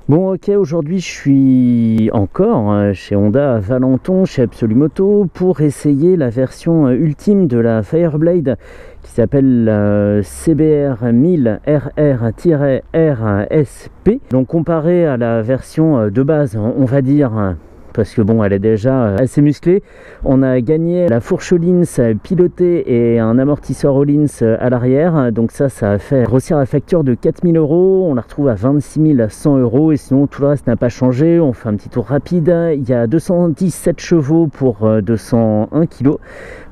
Bon ok, aujourd'hui je suis encore chez Honda à Valenton, chez Absolumoto, pour essayer la version ultime de la Fireblade qui s'appelle CBR 1000 RR-RSP. Donc comparé à la version de base, on va dire, parce que bon, elle est déjà assez musclée. On a gagné la fourche Öhlins pilotée et un amortisseur Öhlins à l'arrière. Donc ça a fait grossir la facture de 4000 €. On la retrouve à 26 100 € et sinon tout le reste n'a pas changé. On fait un petit tour rapide. Il y a 217 chevaux pour 201 kg.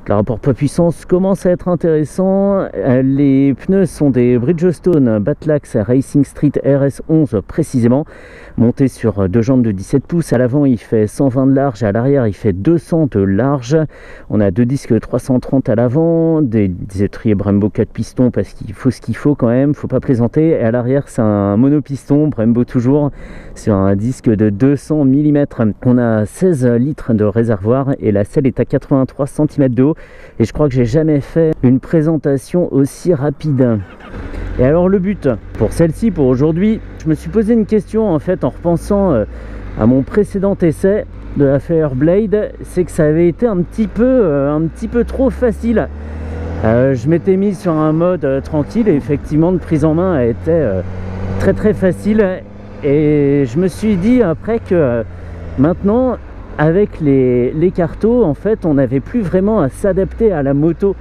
Le rapport poids-puissance commence à être intéressant. Les pneus sont des Bridgestone Batlax Racing Street RS11 précisément, montés sur deux jantes de 17 pouces. À l'avant il fait 120 de large, à l'arrière il fait 200 de large. On a deux disques 330 à l'avant, des étriers Brembo 4 pistons parce qu'il faut ce qu'il faut quand même, faut pas plaisanter. Et à l'arrière c'est un monopiston Brembo toujours, sur un disque de 200 mm. On a 16 litres de réservoir et la selle est à 83 cm de haut. Et je crois que j'ai jamais fait une présentation aussi rapide. Et alors le but pour celle-ci, pour aujourd'hui, je me suis posé une question en fait en repensant à mon précédent essai de la Fireblade, c'est que ça avait été un petit peu trop facile. Je m'étais mis sur un mode tranquille et effectivement de prise en main a été très facile. Et je me suis dit après que maintenant, avec les cartos, en fait, on n'avait plus vraiment à s'adapter à la moto.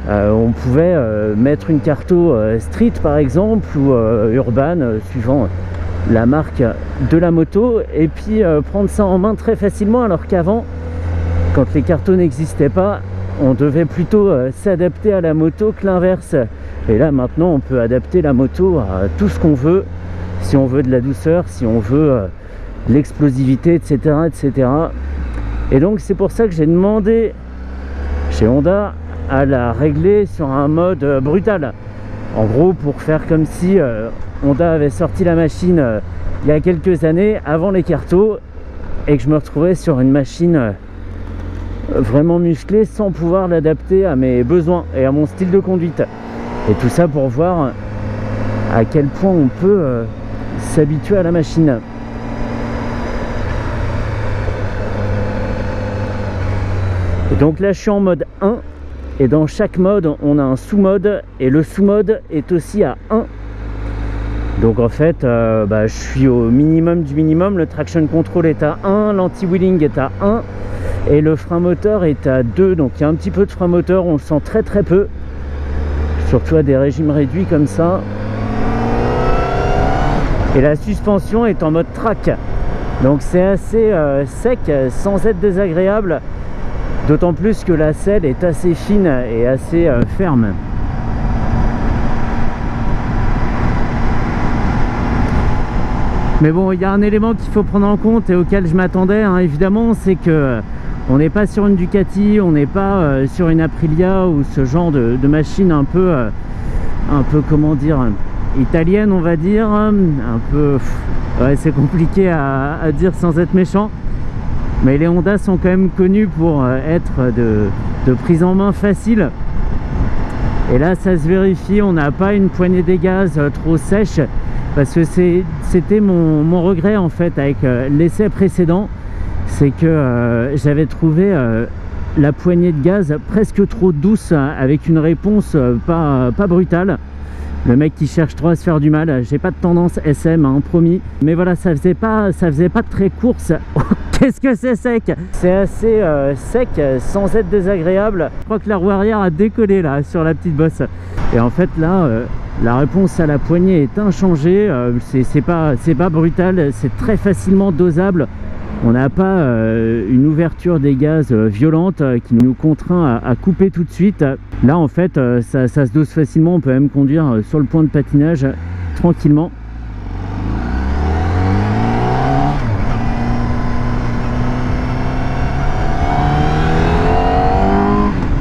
On pouvait mettre une carto street par exemple ou urban, suivant la marque de la moto, et puis prendre ça en main très facilement, alors qu'avant, quand les cartos n'existaient pas, on devait plutôt s'adapter à la moto que l'inverse. Et là maintenant, on peut adapter la moto à tout ce qu'on veut, si on veut de la douceur, si on veut l'explosivité, etc. Et donc c'est pour ça que j'ai demandé chez Honda à la régler sur un mode brutal, en gros pour faire comme si Honda avait sorti la machine il y a quelques années avant les cartos et que je me retrouvais sur une machine vraiment musclée sans pouvoir l'adapter à mes besoins et à mon style de conduite. Et tout ça pour voir à quel point on peut s'habituer à la machine. Et donc là je suis en mode 1 et dans chaque mode on a un sous-mode et le sous-mode est aussi à 1. Donc en fait je suis au minimum du minimum. Le traction control est à 1, l'anti-wheeling est à 1 et le frein moteur est à 2. Donc il y a un petit peu de frein moteur, on le sent très peu, surtout à des régimes réduits comme ça. Et la suspension est en mode track, donc c'est assez sec sans être désagréable. D'autant plus que la selle est assez fine et assez ferme. Mais bon, il y a un élément qu'il faut prendre en compte et auquel je m'attendais, évidemment, c'est que on n'est pas sur une Ducati, on n'est pas sur une Aprilia ou ce genre de machine un peu comment dire, italienne, on va dire, un peu, ouais, c'est compliqué à dire sans être méchant. Mais les Honda sont quand même connus pour être de prise en main facile. Et là ça se vérifie, on n'a pas une poignée des gaz trop sèche, parce que c'était mon regret en fait avec l'essai précédent, c'est que j'avais trouvé la poignée de gaz presque trop douce, avec une réponse pas brutale. Le mec qui cherche trop à se faire du mal, j'ai pas de tendance SM, promis. Mais voilà, ça faisait pas très course. Qu'est-ce que c'est sec? C'est assez sec sans être désagréable. Je crois que la roue arrière a décollé là sur la petite bosse. Et en fait là, la réponse à la poignée est inchangée. C'est pas brutal, c'est très facilement dosable. On n'a pas une ouverture des gaz violente qui nous contraint à couper tout de suite. Là en fait ça se dose facilement, on peut même conduire sur le point de patinage tranquillement.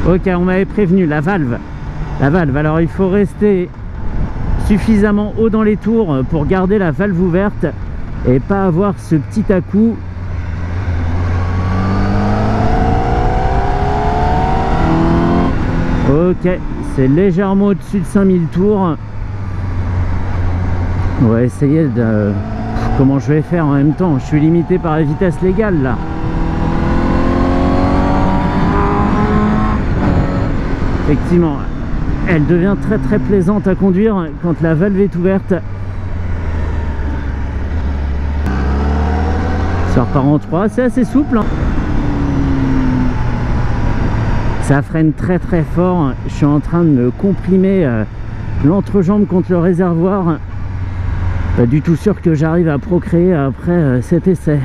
Ok, on m'avait prévenu, la valve, alors il faut rester suffisamment haut dans les tours pour garder la valve ouverte et pas avoir ce petit à-coup. Ok, c'est légèrement au-dessus de 5000 tours. On va essayer de Comment je vais faire en même temps? Je suis limité par la vitesse légale là. Effectivement, elle devient très très plaisante à conduire quand la valve est ouverte. Ça repart en 3, c'est assez souple, hein. Ça freine très très fort. Je suis en train de me comprimer l'entrejambe contre le réservoir. Pas du tout sûr que j'arrive à procréer après cet essai.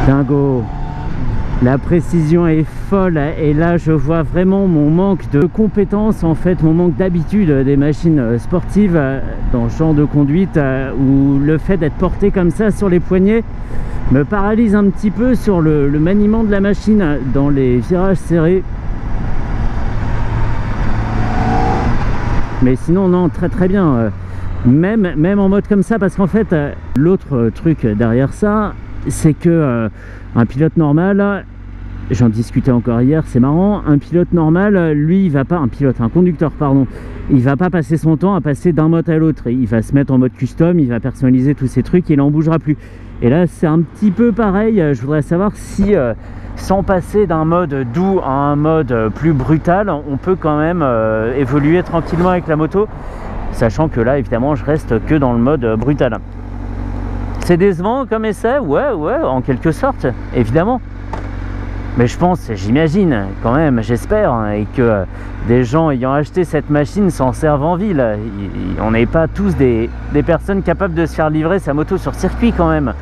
Dingo. La précision est folle et là je vois vraiment mon manque de compétences, en fait mon manque d'habitude des machines sportives dans ce genre de conduite où le fait d'être porté comme ça sur les poignets me paralyse un petit peu sur le maniement de la machine dans les virages serrés. Mais sinon non, très très bien, même en mode comme ça, parce qu'en fait l'autre truc derrière ça, c'est que un pilote normal, j'en discutais encore hier, c'est marrant, un pilote normal, lui, il va pas, un conducteur, pardon, il va pas passer son temps à passer d'un mode à l'autre. Il va se mettre en mode custom, il va personnaliser tous ces trucs et il n'en bougera plus. Et là, c'est un petit peu pareil. Je voudrais savoir si, sans passer d'un mode doux à un mode plus brutal, on peut quand même évoluer tranquillement avec la moto, sachant que là, évidemment, je reste que dans le mode brutal. C'est décevant comme essai, ouais, en quelque sorte, évidemment. Mais je pense, j'imagine quand même, j'espère, hein, et que des gens ayant acheté cette machine s'en servent en ville. On n'est pas tous des personnes capables de se faire livrer sa moto sur circuit quand même.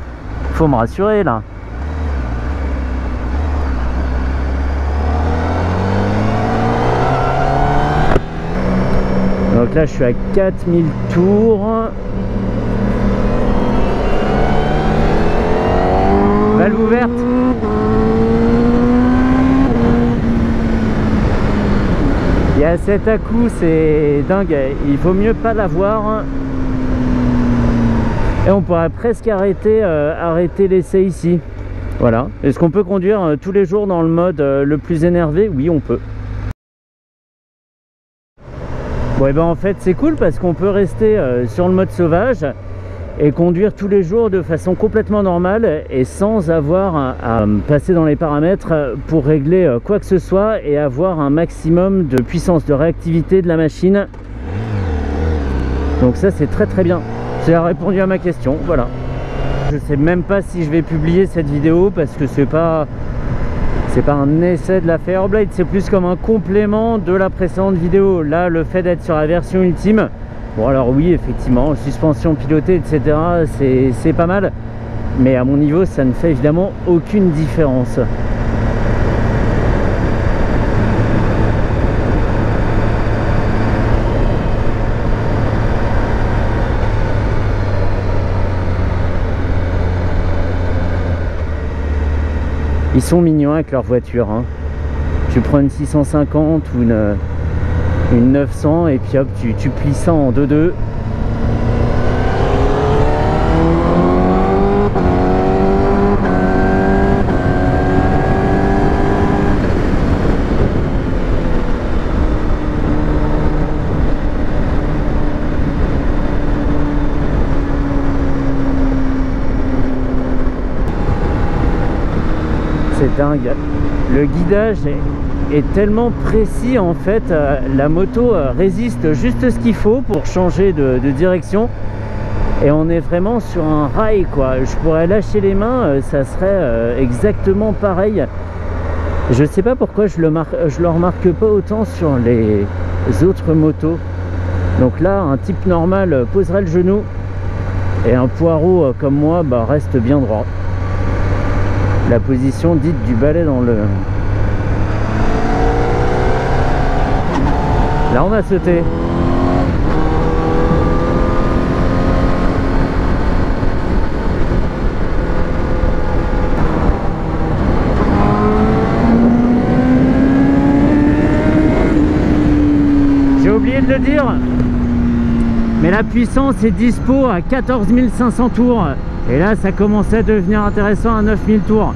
Faut me rassurer là. Donc là, je suis à 4000 tours. Valve ouverte. Il y a cet à-coup, c'est dingue, il vaut mieux pas l'avoir. Et on pourrait presque arrêter l'essai ici. Voilà. Est-ce qu'on peut conduire tous les jours dans le mode le plus énervé? Oui, on peut. Bon, et ben en fait, c'est cool parce qu'on peut rester sur le mode sauvage et conduire tous les jours de façon complètement normale et sans avoir à passer dans les paramètres pour régler quoi que ce soit et avoir un maximum de puissance, de réactivité de la machine. Donc ça, c'est très très bien. J'ai répondu à ma question, voilà. Je sais même pas si je vais publier cette vidéo parce que c'est pas un essai de la Fairblade, c'est plus comme un complément de la précédente vidéo. Là, le fait d'être sur la version ultime, bon alors oui, effectivement, suspension pilotée, etc., c'est pas mal. Mais à mon niveau, ça ne fait évidemment aucune différence. Ils sont mignons avec leur voiture, hein. Tu prends une 650 ou une 900 et puis hop, tu plies ça en 2-2. C'est dingue. Le guidage est tellement précis en fait. La moto résiste juste ce qu'il faut pour changer de direction. Et on est vraiment sur un rail quoi. Je pourrais lâcher les mains, ça serait exactement pareil. Je sais pas pourquoi je le remarque pas autant sur les autres motos. Donc là, un type normal poserait le genou. Et un poireau comme moi reste bien droit. La position dite du balai dans le... Là on a sauté. J'ai oublié de le dire, mais la puissance est dispo à 14 500 tours. Et là, ça commençait à devenir intéressant à 9000 tours.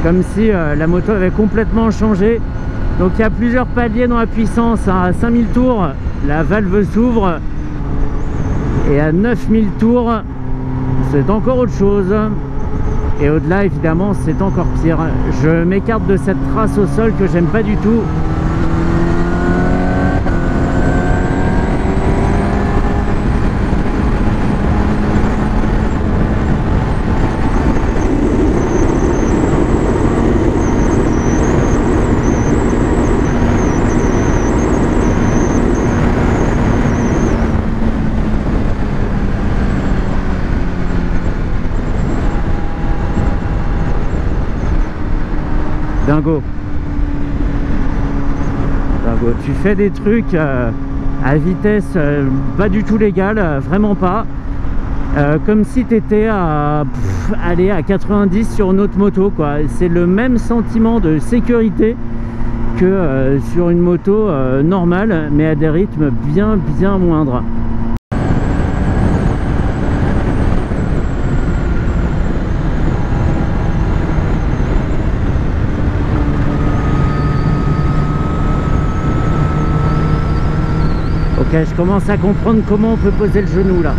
Comme si la moto avait complètement changé. Donc il y a plusieurs paliers dans la puissance, hein. À 5000 tours, la valve s'ouvre. Et à 9000 tours, c'est encore autre chose. Et au-delà, évidemment, c'est encore pire. Je m'écarte de cette trace au sol que j'aime pas du tout. Dingo. Dingo. Tu fais des trucs à vitesse pas du tout légale, vraiment pas. Comme si tu étais à 90 sur une autre moto, quoi. C'est le même sentiment de sécurité que sur une moto normale, mais à des rythmes bien moindres. Ok, je commence à comprendre comment on peut poser le genou là.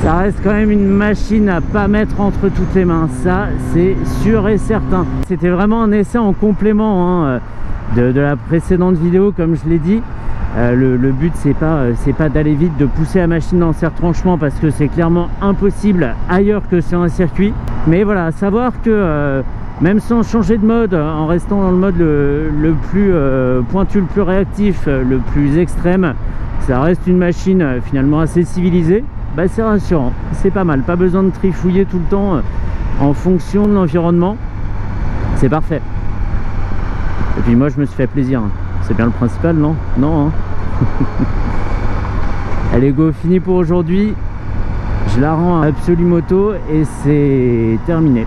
Ça reste quand même une machine à pas mettre entre toutes les mains, ça c'est sûr et certain. C'était vraiment un essai en complément hein, de la précédente vidéo, comme je l'ai dit. Le but c'est pas d'aller vite, de pousser la machine dans ses retranchements, parce que c'est clairement impossible ailleurs que sur un circuit. Mais voilà, savoir que même sans changer de mode, en restant dans le mode le plus pointu, le plus réactif, le plus extrême, ça reste une machine finalement assez civilisée. Bah, c'est rassurant, c'est pas mal, pas besoin de trifouiller tout le temps en fonction de l'environnement, c'est parfait. Et puis moi je me suis fait plaisir, c'est bien le principal, non? Non hein. Allez go, fini pour aujourd'hui, je la rends à Absolumoto et c'est terminé.